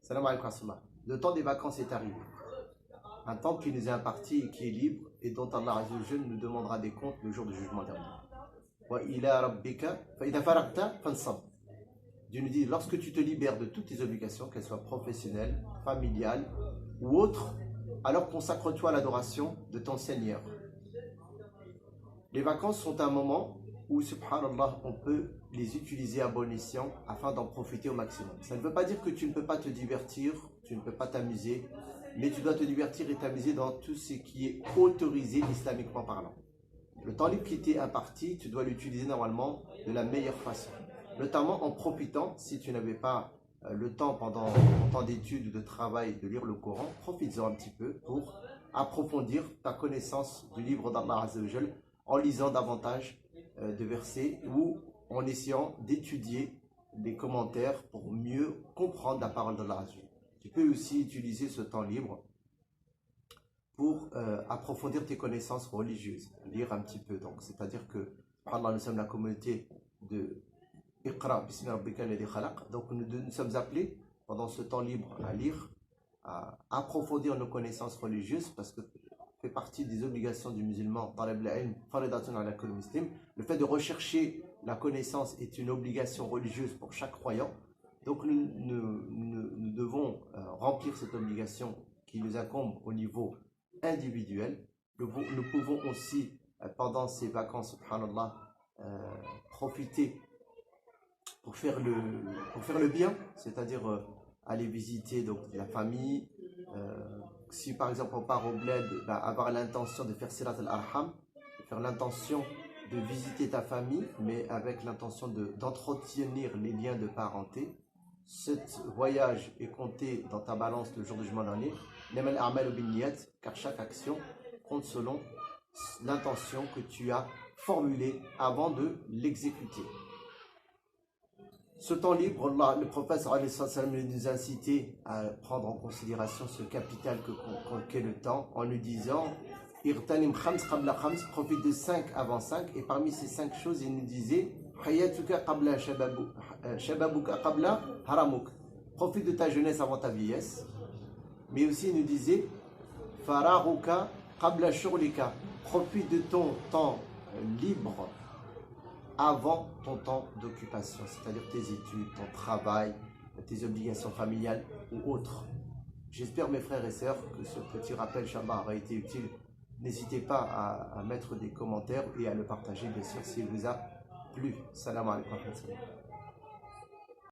Salam alaikum wa rahmatullah. Le temps des vacances est arrivé. Un temps qui nous est imparti et qui est libre et dont Allah Azza wa Jalla nous demandera des comptes le jour du jugement dernier. Wa ila rabbika fa idha faragta fansab. Dieu nous dit, lorsque tu te libères de toutes tes obligations, qu'elles soient professionnelles, familiales ou autres, alors consacre-toi à l'adoration de ton Seigneur. Les vacances sont un moment où, subhanallah, on peut les utiliser à bon escient afin d'en profiter au maximum. Ça ne veut pas dire que tu ne peux pas te divertir, tu ne peux pas t'amuser, mais tu dois te divertir et t'amuser dans tout ce qui est autorisé islamiquement parlant. Le temps libre qui t'est imparti, tu dois l'utiliser normalement de la meilleure façon. Notamment en profitant, si tu n'avais pas le temps pendant ton temps d'études ou de travail de lire le Coran, profites-en un petit peu pour approfondir ta connaissance du livre d'Allah Azza wa Jal en lisant davantage de versets ou en essayant d'étudier les commentaires pour mieux comprendre la parole d'Allah Azza wa Jal. Tu peux aussi utiliser ce temps libre pour approfondir tes connaissances religieuses, lire un petit peu. Donc, c'est-à-dire que, Allah, nous sommes la communauté de Iqra, Bismi Rabbika alladhi khalaq. Donc, nous sommes appelés pendant ce temps libre à lire, à approfondir nos connaissances religieuses, parce que fait partie des obligations du musulman. Le fait de rechercher la connaissance est une obligation religieuse pour chaque croyant. Donc nous devons remplir cette obligation qui nous incombe au niveau individuel. Nous pouvons aussi, pendant ces vacances, subhanallah, profiter pour faire le bien, c'est-à-dire aller visiter donc, la famille. Si par exemple on part au bled, avoir l'intention de faire silat al-arham, faire l'intention de visiter ta famille, mais avec l'intention d'entretenir les liens de parenté. Ce voyage est compté dans ta balance le jour du jugement dernier, car chaque action compte selon l'intention que tu as formulée avant de l'exécuter. Ce temps libre, le prophète nous a incité à prendre en considération ce capital qu'est le temps en nous disant Irtanim khams qabla khams, profite de 5 avant 5, et parmi ces 5 choses, il nous disait Hayatuka qabla shababuka qabla haramuk, profite de ta jeunesse avant ta vieillesse, mais aussi il nous disait Fararuka qabla shurlika, profite de ton temps libre avant ton temps d'occupation, c'est-à-dire tes études, ton travail, tes obligations familiales ou autres. J'espère, mes frères et sœurs, que ce petit rappel, Inch'Allah, aura été utile. N'hésitez pas à mettre des commentaires et à le partager, bien sûr, s'il vous a plu. Salam alaikum wa rahmatullah.